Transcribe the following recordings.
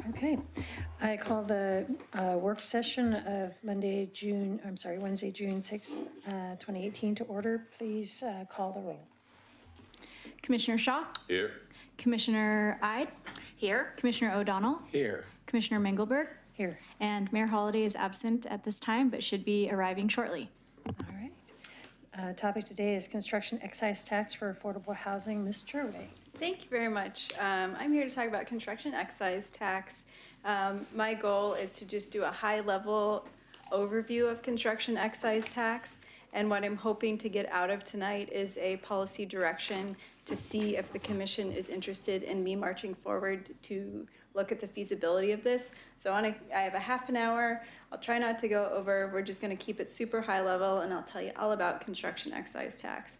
Okay, I call the work session of Wednesday, June 6th, 2018 to order. Please call the roll. Commissioner Shaw? Here. Commissioner Ide? Here. Commissioner O'Donnell? Here. Commissioner Mengelberg? Here. And Mayor Holliday is absent at this time, but should be arriving shortly. All right. Topic today is construction excise tax for affordable housing. Ms. Turway. Thank you very much. I'm here to talk about construction excise tax. My goal is to just do a high-level overview of construction excise tax. And what I'm hoping to get out of tonight is a policy direction to see if the commission is interested in me marching forward to look at the feasibility of this. So I have a half an hour. I'll try not to go over. We're just going to keep it super high level, and I'll tell you all about construction excise tax.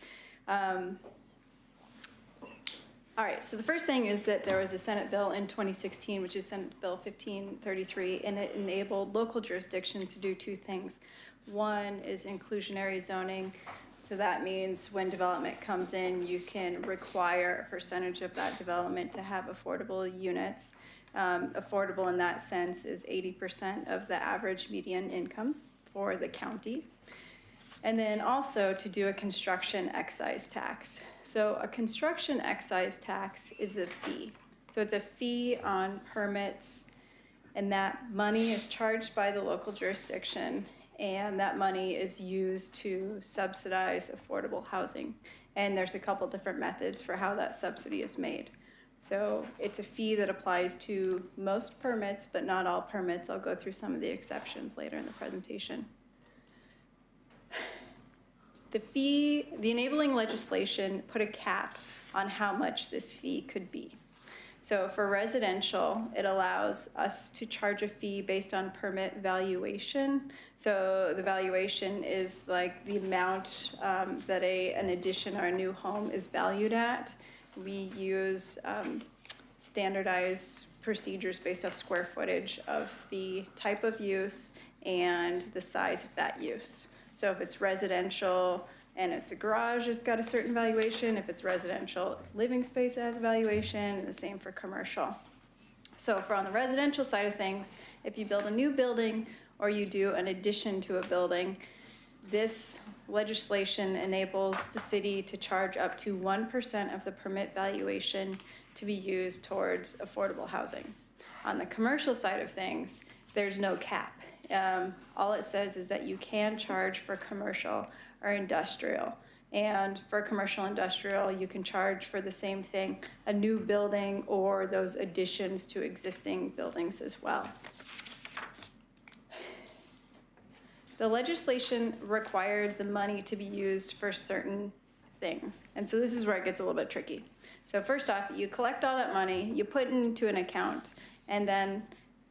All right, so the first thing is that there was a Senate bill in 2016, which is Senate Bill 1533, and it enabled local jurisdictions to do two things. One is inclusionary zoning. So that means when development comes in, you can require a percentage of that development to have affordable units. Affordable in that sense is 80% of the average median income for the county. And then also to do a construction excise tax. So a construction excise tax is a fee. So it's a fee on permits, and that money is charged by the local jurisdiction, and that money is used to subsidize affordable housing. And there's a couple different methods for how that subsidy is made. So it's a fee that applies to most permits, but not all permits. I'll go through some of the exceptions later in the presentation. The enabling legislation put a cap on how much this fee could be. So for residential, it allows us to charge a fee based on permit valuation. So the valuation is like the amount that an addition or a new home is valued at. We use standardized procedures based off square footage of the type of use and the size of that use. So if it's residential and it's a garage, it's got a certain valuation. If it's residential living space, it has a valuation, and the same for commercial. So for on the residential side of things, if you build a new building or you do an addition to a building, this legislation enables the city to charge up to 1% of the permit valuation to be used towards affordable housing. On the commercial side of things, there's no cap. All it says is that you can charge for commercial or industrial. And for commercial industrial, you can charge for the same thing, a new building or those additions to existing buildings as well. The legislation required the money to be used for certain things. And so this is where it gets a little bit tricky. So first off, you collect all that money, you put it into an account, and then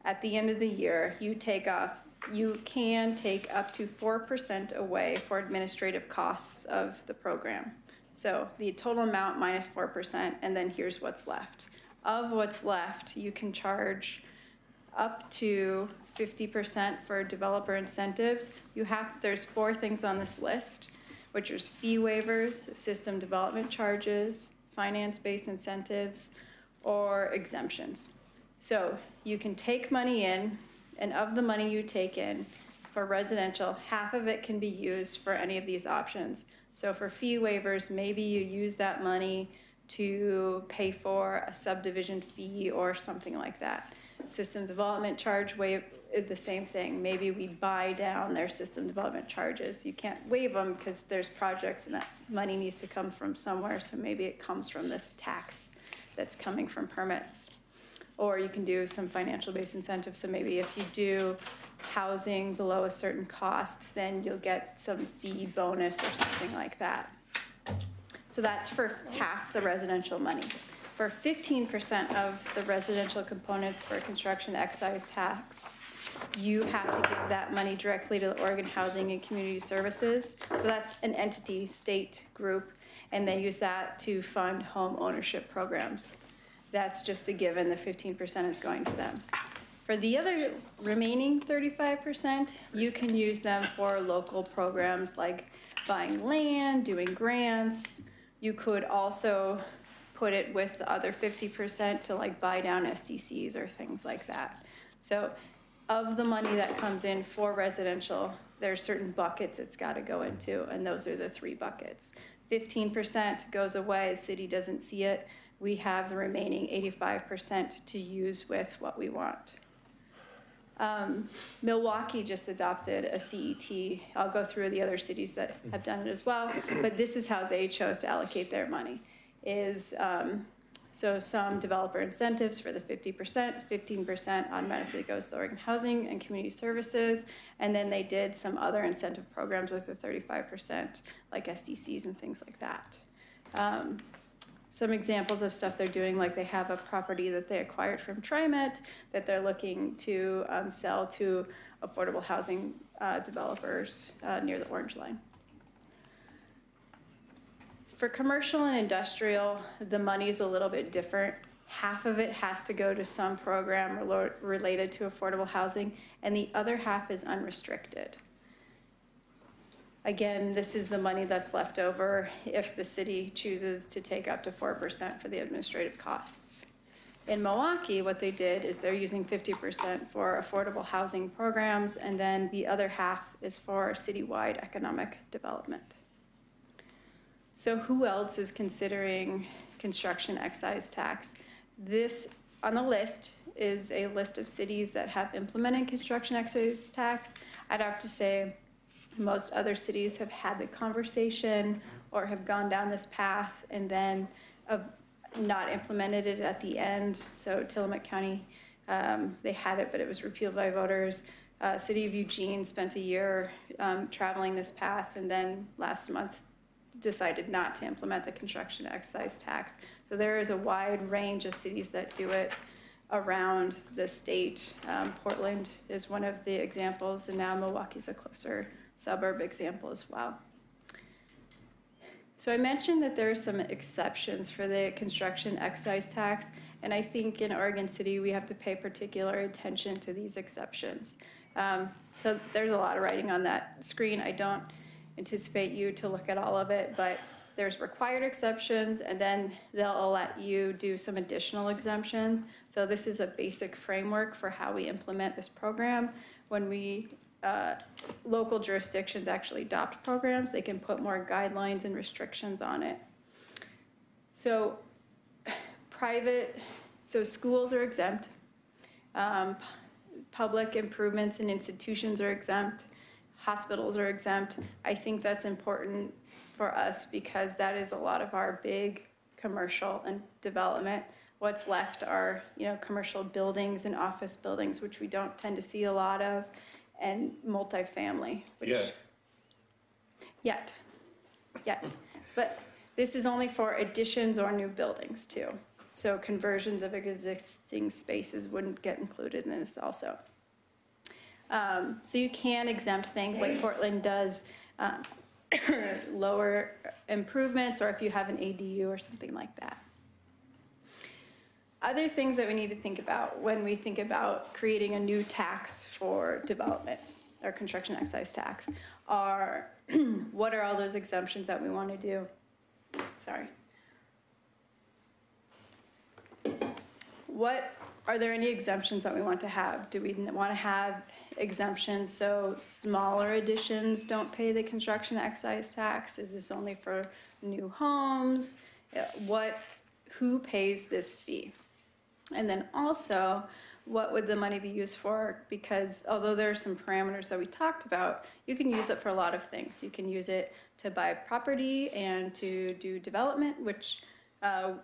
at the end of the year, you can take up to 4% away for administrative costs of the program. So the total amount minus 4%, and then here's what's left. Of what's left, you can charge up to 50% for developer incentives. There's 4 things on this list, which is fee waivers, system development charges, finance-based incentives, or exemptions. So you can take money in, and of the money you take in for residential, half of it can be used for any of these options. So for fee waivers, maybe you use that money to pay for a subdivision fee or something like that. System development charge waive is the same thing. Maybe we buy down their system development charges. You can't waive them because there's projects and that money needs to come from somewhere, so maybe it comes from this tax that's coming from permits. Or you can do some financial-based incentives. So maybe if you do housing below a certain cost, then you'll get some fee bonus or something like that. So that's for half the residential money. For 15% of the residential components for construction excise tax, you have to give that money directly to the Oregon Housing and Community Services. So that's an entity, state group, and they use that to fund home ownership programs. That's just a given, the 15% is going to them. For the other remaining 35%, you can use them for local programs like buying land, doing grants. You could also put it with the other 50% to like buy down SDCs or things like that. So of the money that comes in for residential, there's certain buckets it's got to go into, and those are the 3 buckets. 15% goes away, the city doesn't see it. We have the remaining 85% to use with what we want. Milwaukee just adopted a CET. I'll go through the other cities that have done it as well, but this is how they chose to allocate their money. So some developer incentives for the 50%, 15% automatically goes to Oregon Housing and Community Services, and then they did some other incentive programs with the 35%, like SDCs and things like that. Some examples of stuff they're doing, like they have a property that they acquired from TriMet that they're looking to sell to affordable housing developers near the Orange Line. For commercial and industrial, the money's a little bit different. Half of it has to go to some program related to affordable housing, and the other half is unrestricted. Again, this is the money that's left over if the city chooses to take up to 4% for the administrative costs. In Milwaukee, what they did is they're using 50% for affordable housing programs, and then the other half is for citywide economic development. So who else is considering construction excise tax? This on the list is a list of cities that have implemented construction excise tax. I'd have to say most other cities have had the conversation or have gone down this path and then have not implemented it at the end. So Tillamook County, they had it, but it was repealed by voters. City of Eugene spent a year traveling this path, and then last month decided not to implement the construction excise tax. So there is a wide range of cities that do it around the state. Portland is one of the examples, and now Milwaukee's a closer suburb example as well. So I mentioned that there are some exceptions for the construction excise tax, and I think in Oregon City we have to pay particular attention to these exceptions. So there's a lot of writing on that screen. I don't anticipate you to look at all of it, but there's required exceptions, and then they'll let you do some additional exemptions. So this is a basic framework for how we implement this program. When local jurisdictions actually adopt programs, they can put more guidelines and restrictions on it. So schools are exempt. Public improvements and institutions are exempt. Hospitals are exempt. I think that's important for us because that is a lot of our big commercial and development. What's left are, commercial buildings and office buildings, which we don't tend to see a lot of, and multifamily. Yet. But this is only for additions or new buildings too. So conversions of existing spaces wouldn't get included in this also. So you can exempt things like Portland does, lower improvements, or if you have an ADU or something like that. Other things that we need to think about when we think about creating a new tax for development, or construction excise tax, are what are all those exemptions that we want to do? Sorry. Are there any exemptions that we want to have? Do we want to have exemptions so smaller additions don't pay the construction excise tax? Is this only for new homes? Who pays this fee? And then also, what would the money be used for? Because although there are some parameters that we talked about, you can use it for a lot of things. You can use it to buy property and to do development, which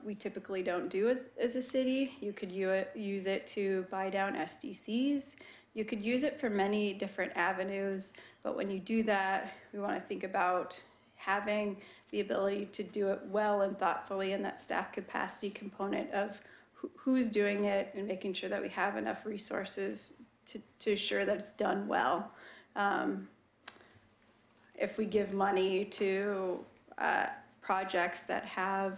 we typically don't do as a city. You could use it to buy down SDCs. You could use it for many different avenues, but when you do that, we want to think about having the ability to do it well and thoughtfully, and that staff capacity component of who's doing it and making sure that we have enough resources to ensure that it's done well. If we give money to projects that have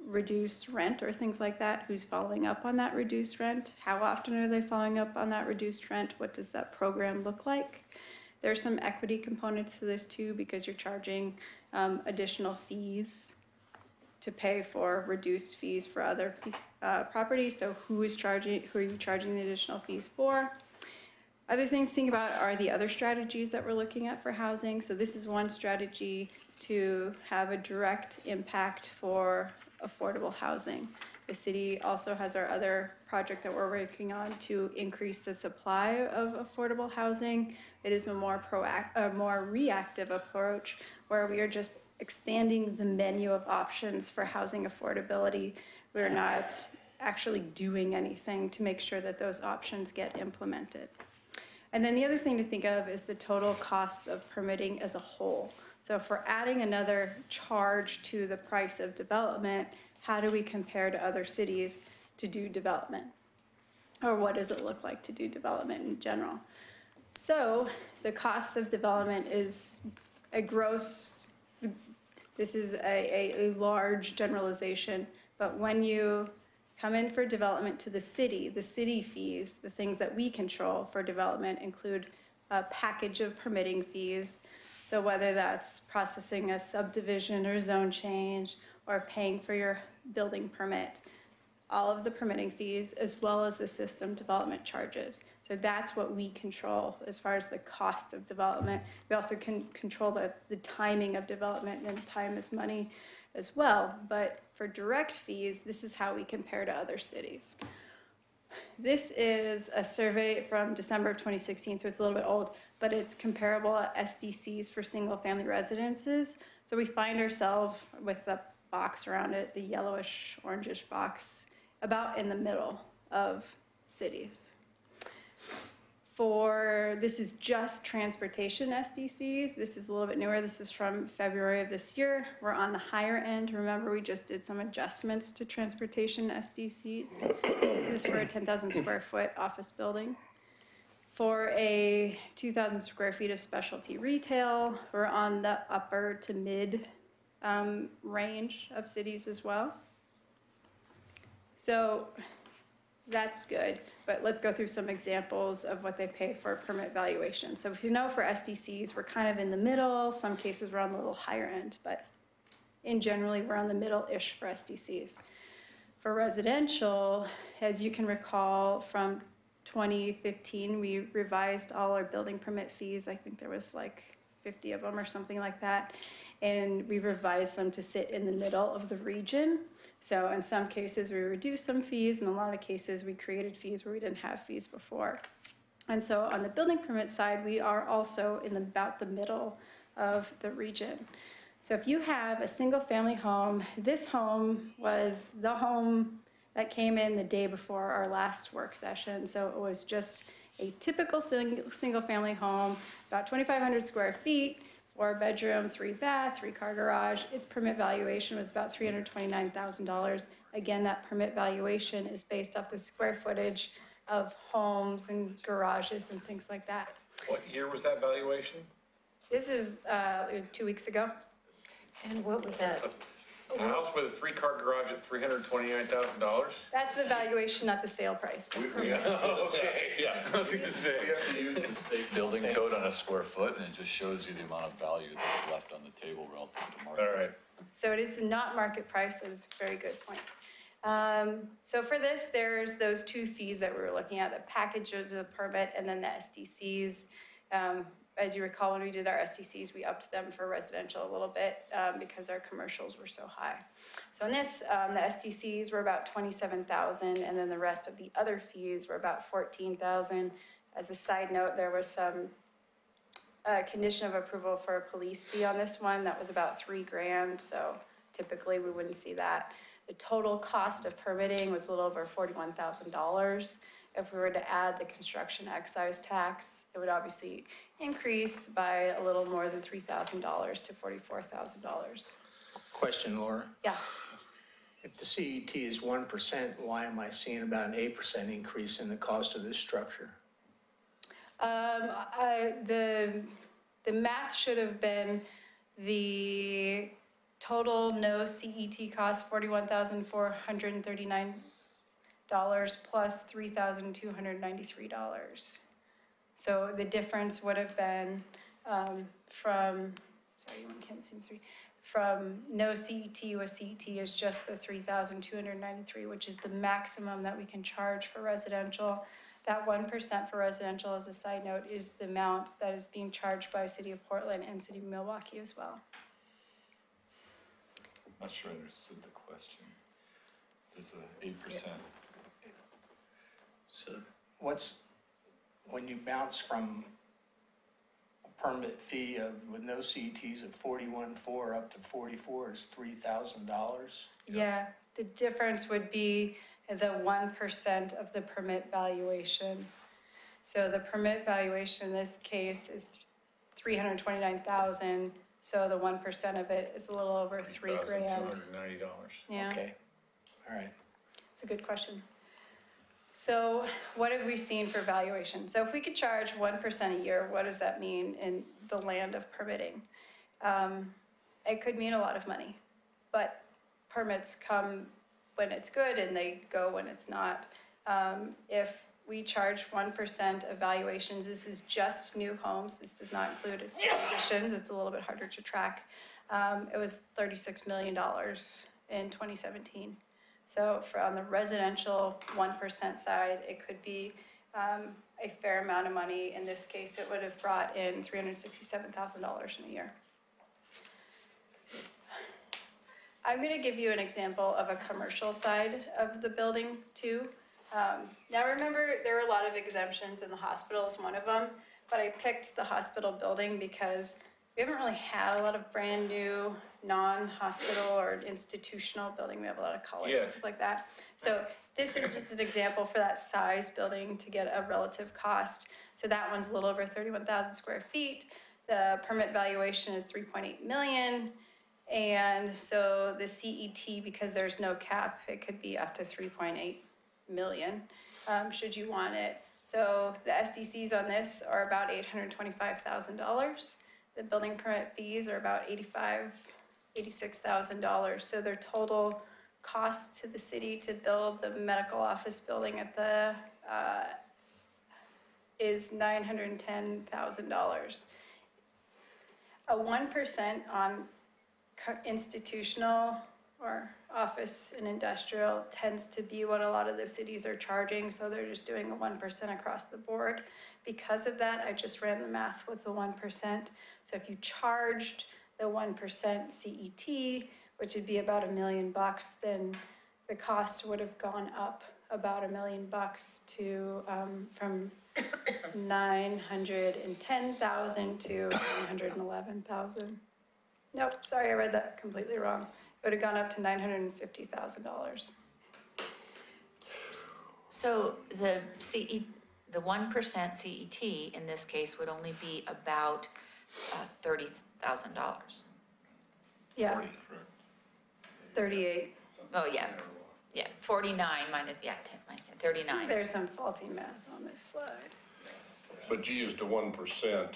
reduced rent or things like that, who's following up on that reduced rent? How often are they following up on that reduced rent? What does that program look like? There are some equity components to this too, because you're charging additional fees to pay for reduced fees for other properties. So who are you charging the additional fees for? Other things to think about are the other strategies that we're looking at for housing. So this is one strategy to have a direct impact for affordable housing. The city also has our other project that we're working on to increase the supply of affordable housing. It is a more reactive approach where we are just expanding the menu of options for housing affordability. We're not actually doing anything to make sure that those options get implemented. And then the other thing to think of is the total costs of permitting as a whole. So if we're adding another charge to the price of development, how do we compare to other cities to do development? Or what does it look like to do development in general? So the cost of development is this is a large generalization, but when you come in for development to the city fees, the things that we control for development include a package of permitting fees. So whether that's processing a subdivision or zone change or paying for your building permit, all of the permitting fees, as well as the system development charges. So that's what we control as far as the cost of development. We also can control the timing of development, and time is money as well. But for direct fees, this is how we compare to other cities. This is a survey from December of 2016, so it's a little bit old, but it's comparable at SDCs for single family residences. So we find ourselves with the box around it, the yellowish, orangish box, about in the middle of cities. This is just transportation SDCs. This is a little bit newer. This is from February of this year. We're on the higher end. Remember, we just did some adjustments to transportation SDCs. This is for a 10,000 square foot office building. For a 2,000 square feet of specialty retail, we're on the upper to mid range of cities as well. So that's good, but let's go through some examples of what they pay for permit valuation. So if you know, for SDCs, we're kind of in the middle. Some cases we're on the little higher end, but in generally we're on the middle-ish for SDCs. For residential, as you can recall from 2015, we revised all our building permit fees. I think there was like 50 of them or something like that. And we revised them to sit in the middle of the region. So in some cases we reduced some fees, in a lot of cases we created fees where we didn't have fees before. And so on the building permit side, we are also in about the middle of the region. So if you have a single family home, this home was the home that came in the day before our last work session. So it was just a typical single family home, about 2,500 square feet, 4 bedroom, 3 bath, 3 car garage. Its permit valuation was about $329,000. Again, that permit valuation is based off the square footage of homes and garages and things like that. What year was that valuation? This is 2 weeks ago. And what would that, A house with a 3-car garage at $329,000? That's the valuation, not the sale price. Okay, yeah. I was gonna say. We have to use the state building code on a square foot, and it just shows you the amount of value that's left on the table relative to market. All right. So it is not market price. That was a very good point. So for this, there's those 2 fees that we were looking at, the packages of permit and then the SDCs. As you recall, when we did our SDCs, we upped them for residential a little bit because our commercials were so high. So in this, the SDCs were about $27,000, and then the rest of the other fees were about $14,000. As a side note, there was some condition of approval for a police fee on this one that was about $3,000. So typically we wouldn't see that. The total cost of permitting was a little over $41,000. If we were to add the construction excise tax, it would obviously increase by a little more than $3,000 to $44,000. Question, Laura. Yeah. If the CET is 1%, why am I seeing about an 8% increase in the cost of this structure? The math should have been the total no CET cost, $41,439 plus $3,293. So the difference would have been from, sorry, you can't see the 3, from no CET with CET is just the 3,293, which is the maximum that we can charge for residential. That 1% for residential, as a side note, is the amount that is being charged by City of Portland and City of Milwaukee as well. I'm not sure I understood the question. There's a 8%. So when you bounce from a permit fee with no CETs of 41.4 up to 44 is $3,000? Yeah, the difference would be the 1% of the permit valuation. So the permit valuation in this case is 329,000. So the 1% of it is a little over $3,000. $3,290. Yeah. Okay, all right. It's a good question. So what have we seen for valuation? So if we could charge 1% a year, what does that mean in the land of permitting? It could mean a lot of money, but permits come when it's good and they go when it's not. If we charge 1% of valuations, this is just new homes. This does not include additions. It's a little bit harder to track. It was $36 million in 2017. So on the residential 1% side, it could be a fair amount of money. In this case, it would have brought in $367,000 in a year. I'm going to give you an example of a commercial side of the building too. Now remember, there were a lot of exemptions, and the hospital is one of them, but I picked the hospital building because we haven't really had a lot of brand new non-hospital or institutional building. We have a lot of colleges and stuff like that. So this is just an example for that size building to get a relative cost. So that one's a little over 31,000 square feet. The permit valuation is 3.8 million. And so the CET, because there's no cap, it could be up to 3.8 million, should you want it. So the SDCs on this are about $825,000. The building permit fees are about $86,000. So their total cost to the city to build the medical office building at the is $910,000. A 1% on institutional or office and industrial tends to be what a lot of the cities are charging, so they're just doing a 1% across the board. Because of that, I just ran the math with the 1%. So if you charged the 1% CET, which would be about $1 million, then the cost would have gone up about $1 million to from 910,000 to 911,000. Nope, sorry, I read that completely wrong. It would have gone up to $950,000. So the 1% CET in this case would only be about $30,000. Yeah, 40, correct? 38. Oh, yeah, 49 minus, 10 minus 10, 39. There's some faulty math on this slide. But you used a 1%,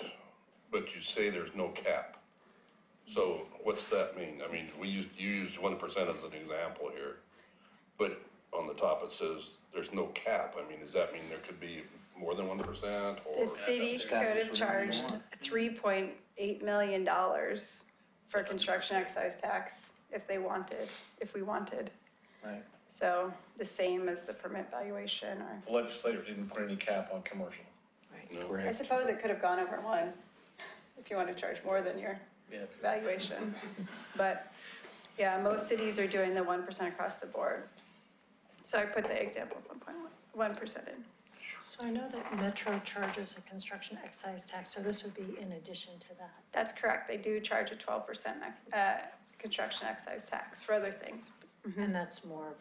but you say there's no cap. So what's that mean? I mean, you used 1% as an example here, but on the top it says there's no cap. I mean, does that mean there could be more than 1% or? The city could have charged $3.8 million for construction excise tax if we wanted. Right. So the same as the permit valuation, or The legislature didn't put any cap on commercial. No. I suppose it could have gone over one if you want to charge more than your valuation. But yeah, most cities are doing the 1% across the board. So I put the example of 1% in. So I know that Metro charges a construction excise tax, so this would be in addition to that. That's correct. They do charge a 12% construction excise tax for other things. And that's more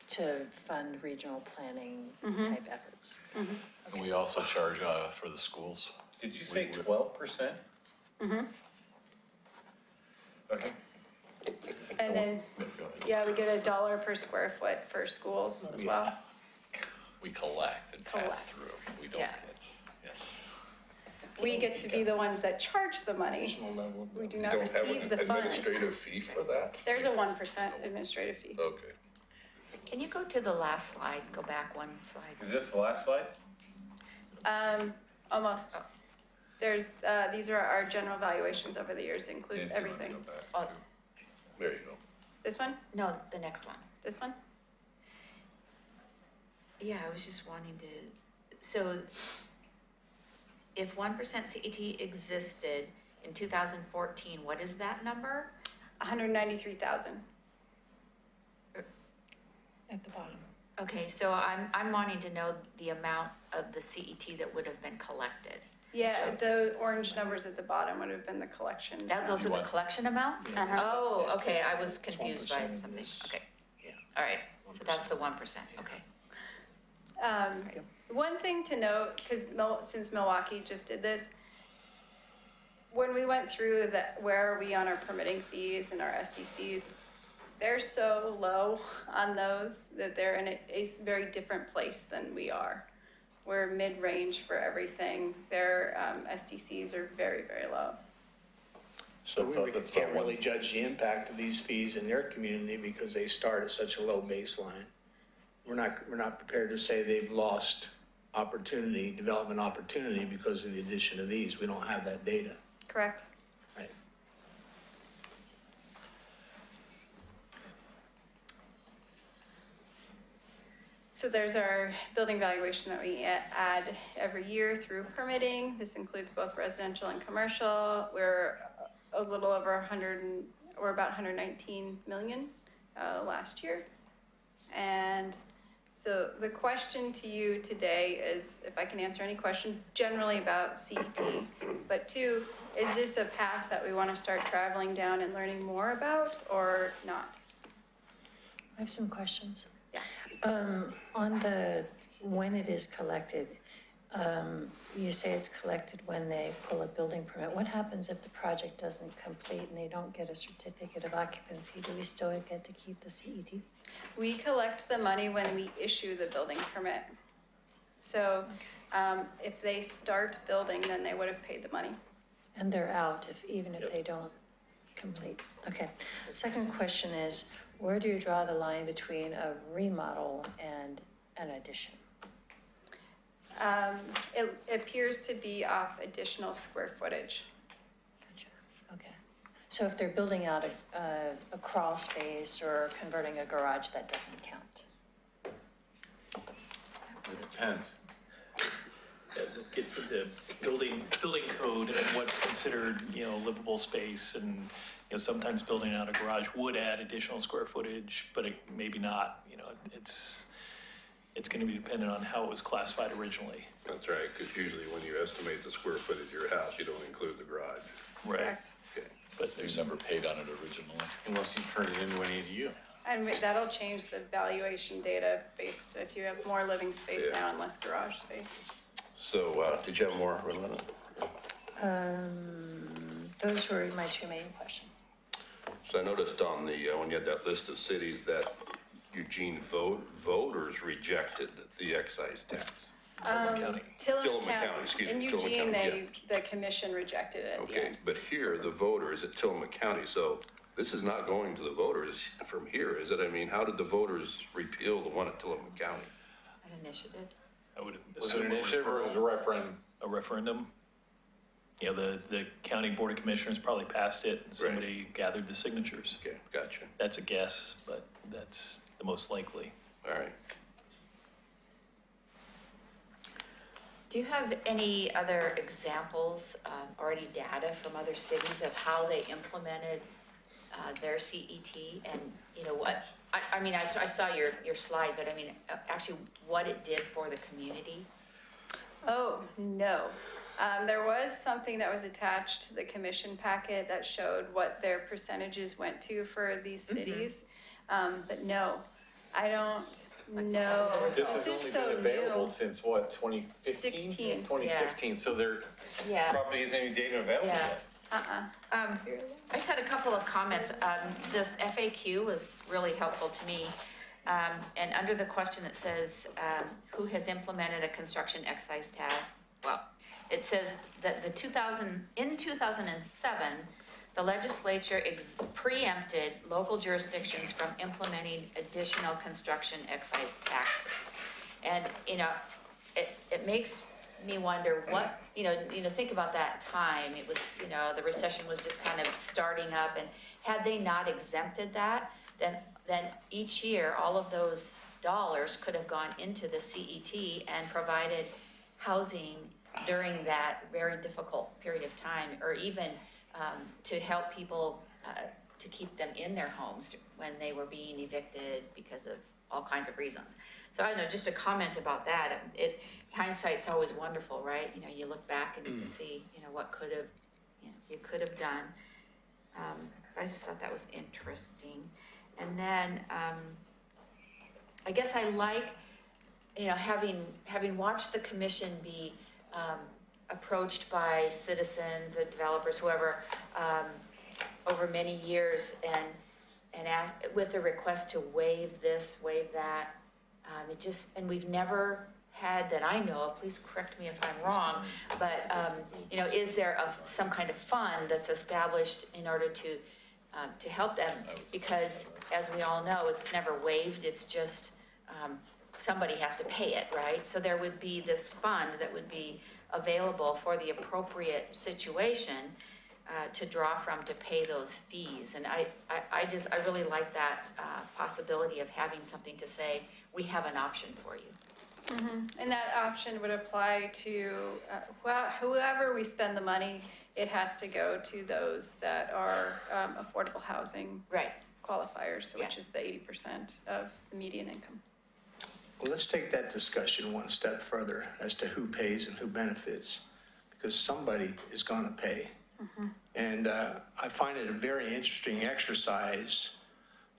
to fund regional planning type efforts. And we also charge for the schools. Did you say 12%? Okay. And then, Go ahead. yeah, we get $1 per square foot for schools as well. We collect and Collect. pass through. We don't Yeah. get, yes. We get to be the ones that charge the money. We do You not don't have receive an the funds. administrative fee for that? There's a 1% administrative fee. Okay. Can you go to the last slide, go back one slide? Is this the last slide? Almost. These are our general valuations over the years, includes Nancy, wanna everything. go back Oh, to- there you go. This one? No, the next one. This one? Yeah, I was just wanting to, so if 1% CET existed in 2014, what is that number? 193,000. At the bottom. Okay, so I'm wanting to know the amount of the CET that would have been collected. Yeah, the orange numbers at the bottom would have been the collection. Those are the want- collection amounts? Uh-huh. Oh, okay, I was confused by 1% of something, this. okay. Yeah. All right, so that's the 1%, okay. One thing to note, because since Milwaukee just did this, when we went through where are we on our permitting fees and our SDCs, they're so low on those that they're in a very different place than we are. We're mid-range for everything. Their SDCs are very, very low. So That's we all- that's can't about one. really judge the impact of these fees in their community because they start at such a low baseline. We're not prepared to say they've lost opportunity, development opportunity because of the addition of these. We don't have that data. Correct? Right. So there's our building valuation that we add every year through permitting. This includes both residential and commercial. We're a little over 100, we're about 119 million last year. And so the question to you today is, if I can answer any question generally about CET, but two, is this a path that we want to start traveling down and learning more about or not? I have some questions. Yeah. On when it is collected, you say it's collected when they pull a building permit. What happens if the project doesn't complete and they don't get a certificate of occupancy? Do we still get to keep the CET? We collect the money when we issue the building permit. So if they start building, then they would have paid the money. And they're out even if they don't complete. Okay. Second question is, where do you draw the line between a remodel and an addition? It appears to be off additional square footage. Gotcha. Okay. So if they're building out a crawl space or converting a garage, that doesn't count? It depends. It gets into building code and what's considered, livable space, and, sometimes building out a garage would add additional square footage, but it maybe not, it's gonna be dependent on how it was classified originally. That's right, because usually when you estimate the square footage of your house, you don't include the garage. Right. Correct. Okay. But You there's never paid on it originally. unless you turn it into an ADU. And that'll change the valuation data based, if you have more living space Yeah. now and less garage space. So, did you have more, Rolanda? Those were my two main questions. So I noticed on the, when you had that list of cities that Eugene voters rejected the excise tax. County. Tillamook County, excuse In me, Tillamook Eugene, County, the commission rejected it at the Okay, end. but here, the voters at Tillamook County, so this is not going to the voters from here, is it? I mean, how did the voters repeal the one at Tillamook County? An initiative? I would Was it assume an initiative or was it a referendum? a referendum. The county board of commissioners probably passed it, and somebody gathered the signatures. Okay, gotcha, That's a guess, but that's the most likely. all right. Do you have any other examples, or any data from other cities of how they implemented their CET? And what, I saw your slide, but actually what it did for the community? Oh, no. There was something that was attached to the commission packet that showed what their percentages went to for these cities. But no, I don't know. This has only so been available new. since what, 2015? 16. 2016, so there Yeah. probably isn't any data available Yeah. yet. I just had a couple of comments. This FAQ was really helpful to me. And under the question, it says, who has implemented a construction excise tax? Well, it says that in 2007, the legislature preempted local jurisdictions from implementing additional construction excise taxes. And, it makes me wonder what, think about that time. It was, the recession was just kind of starting up, Had they not exempted that, then each year, all of those dollars could have gone into the CET and provided housing during that very difficult period of time, or even to help people to keep them in their homes when they were being evicted because of all kinds of reasons. So I don't know, just a comment about that. Hindsight's always wonderful, right? You know, you look back and you can see, you know, what could have, you could have done. I just thought that was interesting. And then I guess I like, you know, having watched the commission be approached by citizens or developers, whoever, over many years, and with the request to waive this, waive that. And we've never had, that I know of, please correct me if I'm wrong, but, you know, is there some kind of fund that's established in order to help them? Because as we all know, it's never waived, it's just, somebody has to pay it, right? So there would be this fund that would be available for the appropriate situation to draw from to pay those fees. And I really like that possibility of having something to say, we have an option for you. Mm-hmm. And that option would apply to whoever we spend the money. It has to go to those that are affordable housing Right. qualifiers, which is the 80% of the median income. Well, let's take that discussion one step further as to who pays and who benefits, because somebody is going to pay. Mm-hmm. And I find it a very interesting exercise.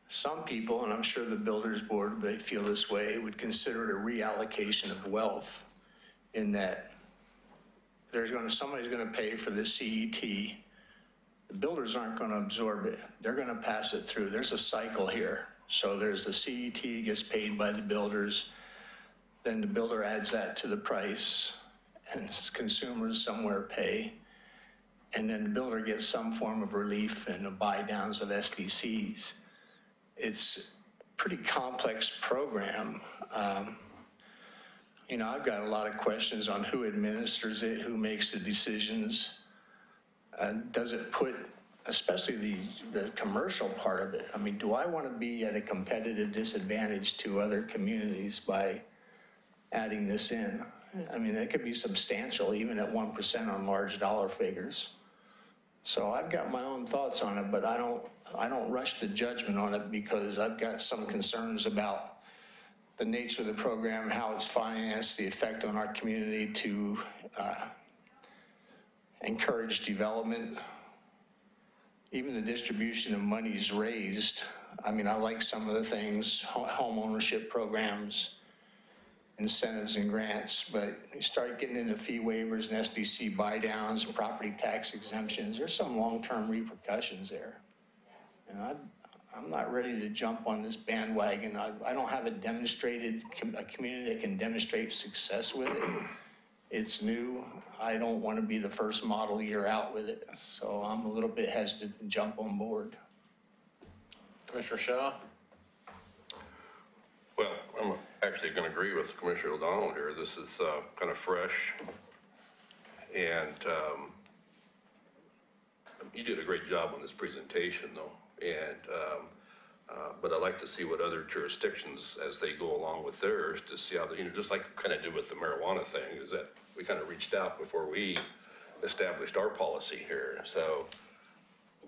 Some people, and I'm sure the Builders Board, they feel this way, would consider it a reallocation of wealth, in that somebody's going to pay for the CET. The builders aren't going to absorb it. They're going to pass it through. There's a cycle here. So there's the CET gets paid by the builders, then the builder adds that to the price, and consumers somewhere pay, and then the builder gets some form of relief and the buy downs of SDCs. It's a pretty complex program. You know, I've got a lot of questions on who administers it, who makes the decisions. Does it put, especially the commercial part of it, I mean, do I want to be at a competitive disadvantage to other communities by adding this in? I mean, it could be substantial, even at 1% on large dollar figures. So I've got my own thoughts on it, but I don't rush to judgment on it, because I've got some concerns about the nature of the program, how it's financed, the effect on our community to encourage development, even the distribution of monies raised. I mean, I like some of the things, home ownership programs, incentives and grants, but you start getting into fee waivers and SDC buy downs and property tax exemptions, there's some long-term repercussions there. And I'm not ready to jump on this bandwagon. I don't have a community that can demonstrate success with it. It's new. I don't want to be the first model year out with it. So I'm a little bit hesitant to jump on board. Commissioner Shaw? Well, I'm actually going to agree with Commissioner O'Donnell here. This is kind of fresh. And you did a great job on this presentation, though. And but I'd like to see what other jurisdictions, as they go along with theirs, to see how, just like kind of did with the marijuana thing, is that we kind of reached out before we established our policy here. So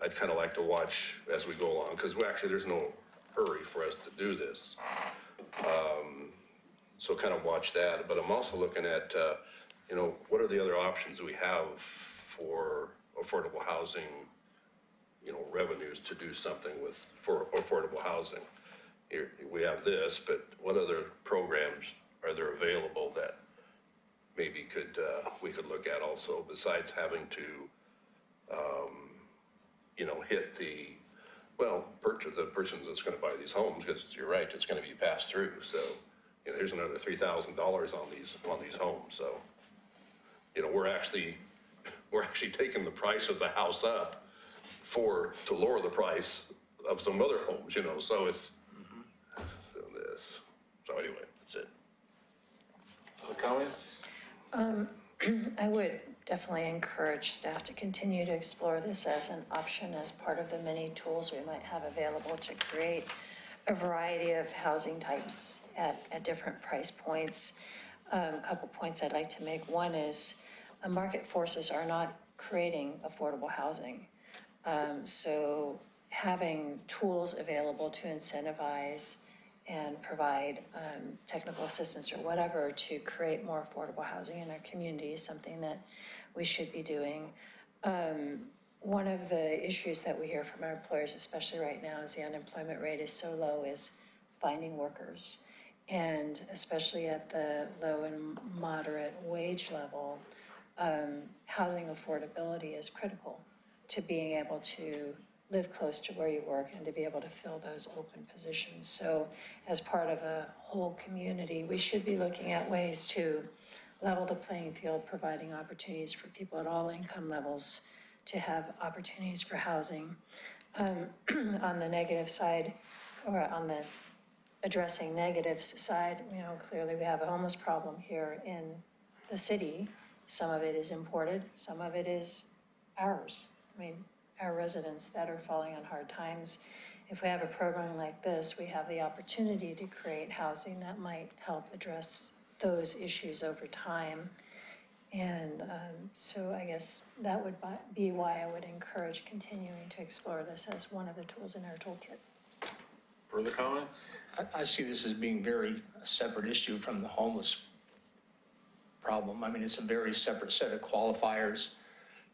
I'd kind of like to watch as we go along, because there's no hurry for us to do this. So kind of watch that. But I'm also looking at, what are the other options we have for affordable housing, revenues to do something for affordable housing. Here, we have this, but what other programs are there available that maybe we could look at also, besides having to, hit purchase the person that's going to buy these homes, because you're right, it's going to be passed through. So, there's another $3,000 on these homes. So, we're actually taking the price of the house up to lower the price of some other homes, so it's, so anyway, that's it. Other comments? I would definitely encourage staff to continue to explore this as an option, as part of the many tools we might have available to create a variety of housing types at different price points. A couple points I'd like to make. One is market forces are not creating affordable housing. So having tools available to incentivize and provide technical assistance or whatever to create more affordable housing in our community is something that we should be doing. One of the issues that we hear from our employers, especially right now, is the unemployment rate is so low, is finding workers. And especially at the low and moderate wage level, housing affordability is critical to being able to live close to where you work and to be able to fill those open positions. So as part of a whole community, we should be looking at ways to level the playing field, providing opportunities for people at all income levels to have opportunities for housing. On the negative side, or on the addressing negatives side, you know, clearly we have a homeless problem here in the city. Some of it is imported, some of it is ours. I mean, our residents that are falling on hard times. If we have a program like this, we have the opportunity to create housing that might help address those issues over time. And so I guess that would be why I would encourage continuing to explore this as one of the tools in our toolkit. Further comments? I see this as being very a separate issue from the homeless problem. I mean, it's a very separate set of qualifiers.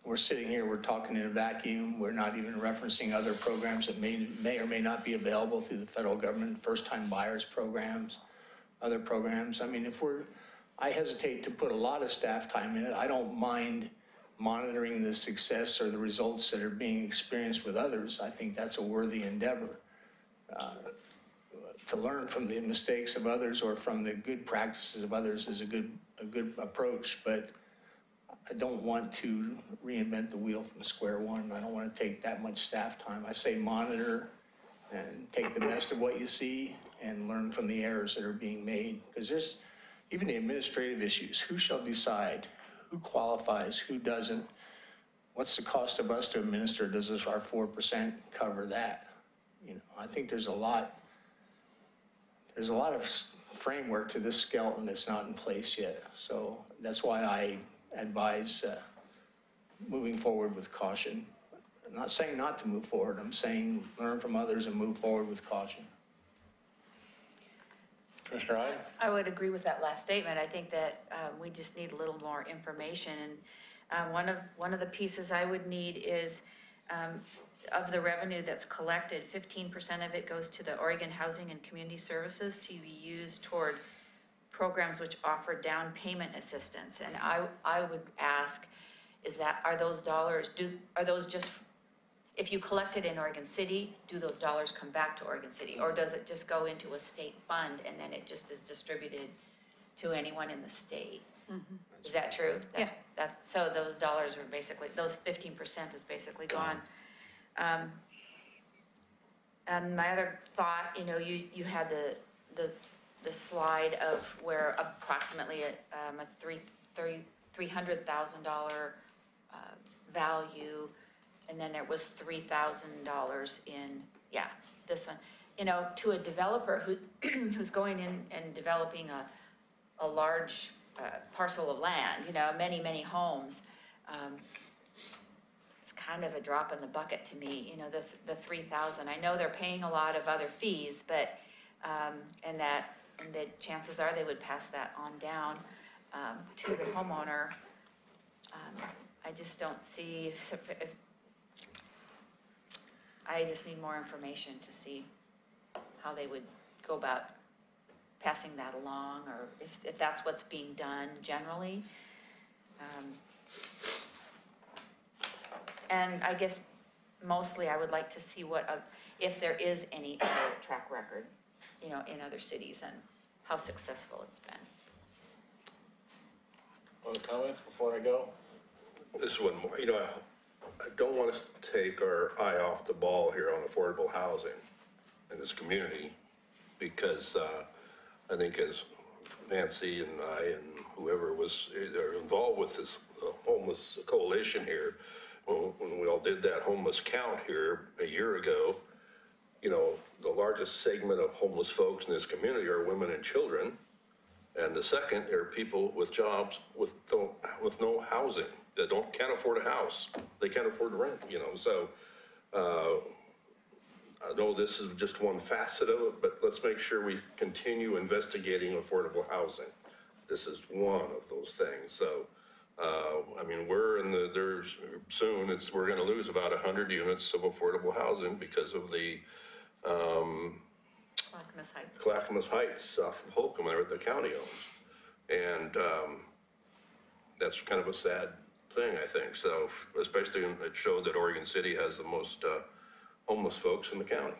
We're sitting here, we're talking in a vacuum. We're not even referencing other programs that may or may not be available through the federal government, first-time buyers programs, other programs. I mean, I hesitate to put a lot of staff time in it. I don't mind monitoring the success or the results that are being experienced with others. I think that's a worthy endeavor. To learn from the mistakes of others or from the good practices of others is a good approach, but I don't want to reinvent the wheel from square one. I don't want to take that much staff time. I say monitor and take the best of what you see and learn from the errors that are being made. Because there's even the administrative issues. Who shall decide? Who qualifies? Who doesn't? What's the cost of us to administer? Does our 4% cover that? You know, I think there's a lot of framework to this skeleton that's not in place yet. So that's why I advise moving forward with caution. I'm not saying not to move forward. I'm saying learn from others and move forward with caution. Commissioner Ryan? I would agree with that last statement. I think that we just need a little more information. And one of the pieces I would need is of the revenue that's collected, 15% of it goes to the Oregon Housing and Community Services to be used toward programs which offer down payment assistance. And I would ask, are those dollars, are those just, if you collect it in Oregon City, do those dollars come back to Oregon City? Or does it just go into a state fund and then it just is distributed to anyone in the state? Mm-hmm. Is that true? Yeah. So those dollars are basically, those 15% is basically gone. And my other thought, you know, you had the slide of where approximately a $300,000 value, and then there was $3,000 in, this one. You know, to a developer who's going in and developing a large parcel of land, you know, many homes, it's kind of a drop in the bucket to me, you know, the 3,000. I know they're paying a lot of other fees, but, and the chances are they would pass that on down to the homeowner. I just don't see, if I just need more information to see how they would go about passing that along, or if that's what's being done generally. And I guess mostly I would like to see if there is any other track record, you know, in other cities and how successful it's been. Other comments before I go? This is one more, you know, I don't want us to take our eye off the ball here on affordable housing in this community, because I think as Nancy and I and whoever was involved with this homeless coalition here, when we all did that homeless count here a year ago, you know, the largest segment of homeless folks in this community are women and children. And the second are people with jobs with no housing, that can't afford a house. They can't afford to rent, you know, so, I know this is just one facet of it, but let's make sure we continue investigating affordable housing. This is one of those things. So, I mean, we're gonna lose about 100 units of affordable housing because of the, Clackamas Heights. Clackamas Heights off of Holcomb there that the county owns. And, that's kind of a sad thing, I think. So, especially when it showed that Oregon City has the most, homeless folks in the county,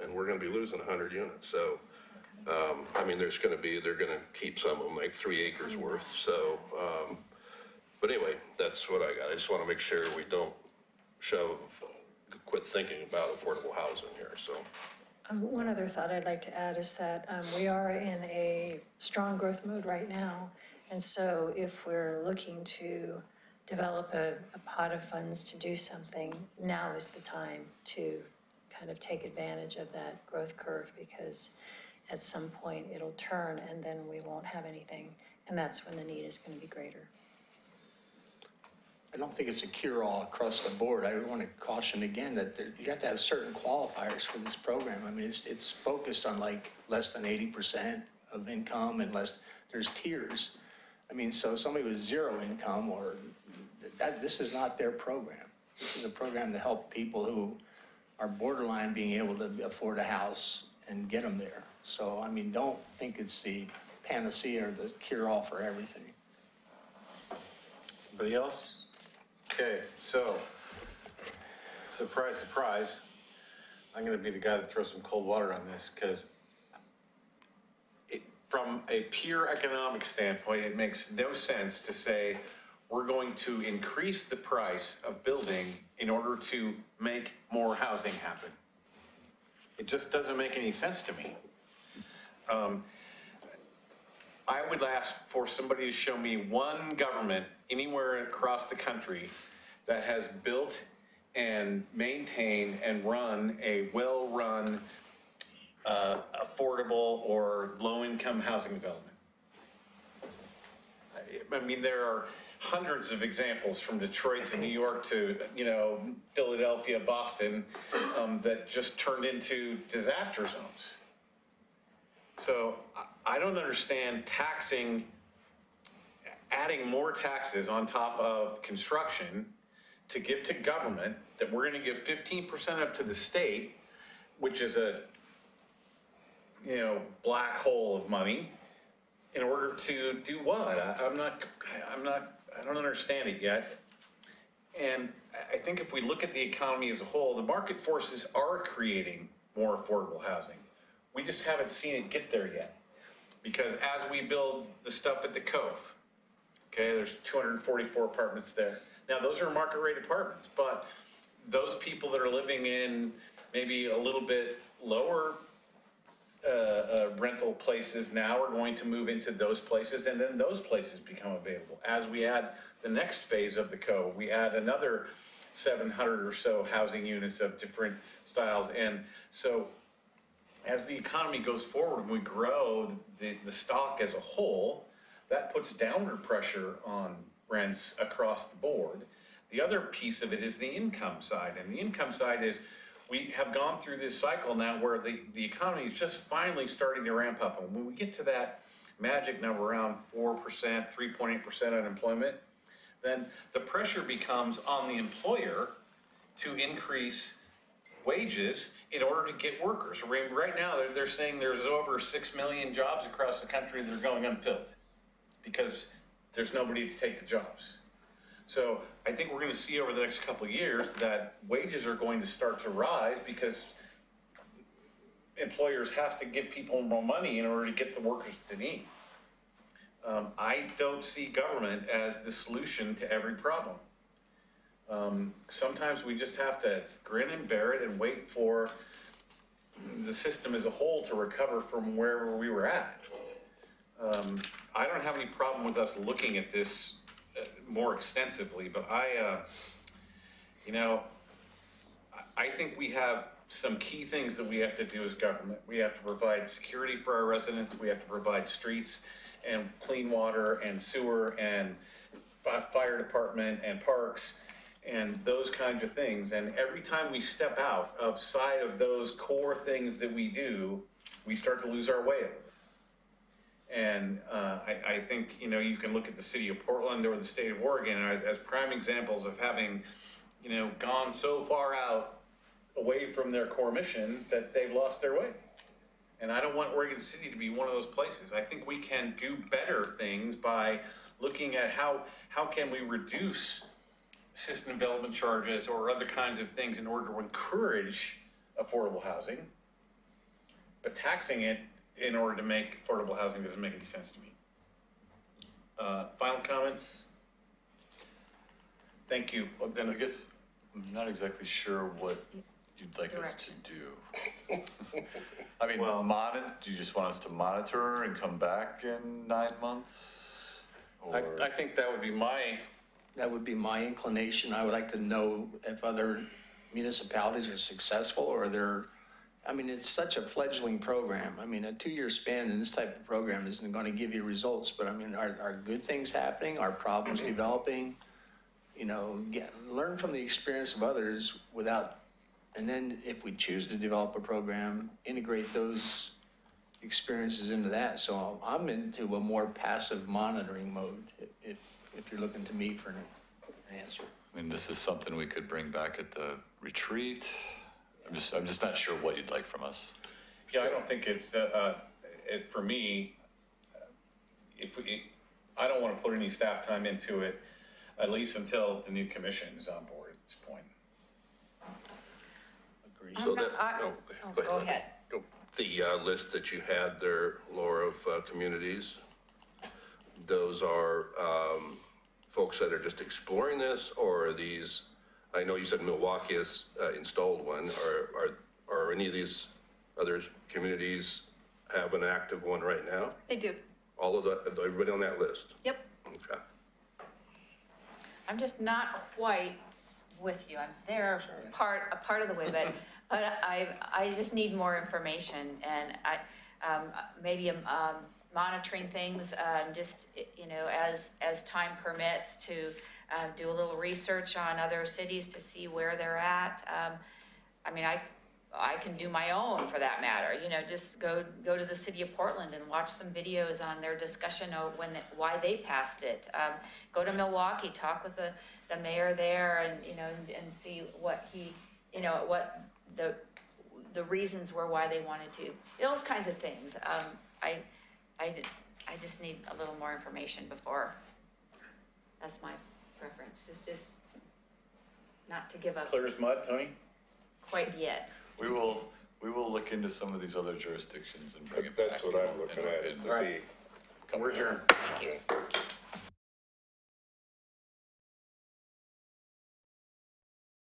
and we're gonna be losing 100 units. So, I mean, they're gonna keep some of them like 3 acres worth. So, but anyway, that's what I got. I just wanna make sure we don't quit thinking about affordable housing here, so. One other thought I'd like to add is that we are in a strong growth mode right now. And so if we're looking to develop a pot of funds to do something, now is the time to kind of take advantage of that growth curve, because at some point it'll turn and then we won't have anything. And that's when the need is going to be greater. I don't think it's a cure-all across the board. I want to caution again that you have to have certain qualifiers for this program. I mean, it's focused on like less than 80% of income, and there's tiers. I mean, so somebody with zero income or this is not their program. This is a program to help people who are borderline being able to afford a house and get them there. So, I mean, don't think it's the panacea or the cure-all for everything. Anybody else? Okay, so, surprise, surprise, I'm gonna be the guy that throws some cold water on this, because from a pure economic standpoint, it makes no sense to say we're going to increase the price of building in order to make more housing happen. It just doesn't make any sense to me. I would ask for somebody to show me one government anywhere across the country that has built and maintained and run a well-run, affordable or low-income housing development. I mean, there are hundreds of examples from Detroit to New York to, you know, Philadelphia, Boston, that just turned into disaster zones. So I don't understand adding more taxes on top of construction to give to government, that we're gonna give 15% up to the state, which is a, you know, black hole of money, in order to do what? I don't understand it yet. And I think if we look at the economy as a whole, the market forces are creating more affordable housing. We just haven't seen it get there yet. Because as we build the stuff at the Cove, okay, there's 244 apartments there. Now, those are market rate apartments, but those people that are living in maybe a little bit lower rental places now are going to move into those places, and then those places become available. As we add the next phase of the Cove, we add another 700 or so housing units of different styles. And so as the economy goes forward and we grow the stock as a whole, that puts downward pressure on rents across the board. The other piece of it is the income side. And the income side is, we have gone through this cycle now where the economy is just finally starting to ramp up. And when we get to that magic number around 4%, 3.8% unemployment, then the pressure becomes on the employer to increase wages in order to get workers. Right now, they're saying there's over 6 million jobs across the country that are going unfilled because there's nobody to take the jobs. So I think we're going to see over the next couple of years that wages are going to start to rise because employers have to give people more money in order to get the workers they need. I don't see government as the solution to every problem. Sometimes we just have to grin and bear it and wait for the system as a whole to recover from wherever we were at. I don't have any problem with us looking at this more extensively, but I think we have some key things that we have to do as government. We have to provide security for our residents, we have to provide streets and clean water and sewer and fire department and parks and those kinds of things. And every time we step out of sight of those core things that we do, we start to lose our way a little bit. And I think, you can look at the city of Portland or the state of Oregon as prime examples of having, gone so far out away from their core mission that they've lost their way. And I don't want Oregon City to be one of those places. I think we can do better things by looking at how can we reduce system development charges or other kinds of things in order to encourage affordable housing. But taxing it in order to make affordable housing doesn't make any sense to me. Final comments? Thank you. Well, then I guess I'm not exactly sure what you'd like us to do. I mean, do you just want us to monitor and come back in 9 months? Or? I think that would be my... That would be my inclination. I would like to know if other municipalities are successful or it's such a fledgling program. I mean, a 2-year span in this type of program isn't going to give you results, but are good things happening? Are problems developing? Learn from the experience of others and then if we choose to develop a program, integrate those experiences into that. So I'm into a more passive monitoring mode if you're looking to me for an answer. I mean, this is something we could bring back at the retreat. I'm just not sure what you'd like from us. Yeah, I don't think it's, for me, I don't want to put any staff time into it, at least until the new commission is on board at this point. Agreed. So Go ahead. The list that you had there, Laura, of communities, those are folks that are just exploring this, or are these, I know you said Milwaukee has installed one, are any of these other communities have an active one right now? They do. All of everybody on that list? Yep. Okay. I'm just not quite with you. I'm there a part of the way, but I just need more information, and maybe monitoring things, as time permits, to do a little research on other cities to see where they're at. I can do my own for that matter, just go to the city of Portland and watch some videos on their discussion of why they passed it. Go to Milwaukee, talk with the mayor there, and see what what the reasons were why they wanted to, those kinds of things. I just need a little more information before. That's my preference, is just not to give up Clear as mud, Tony? quite yet. We will look into some of these other jurisdictions and bring it back. That's what I'm looking at, is to see. We're adjourned. Thank you.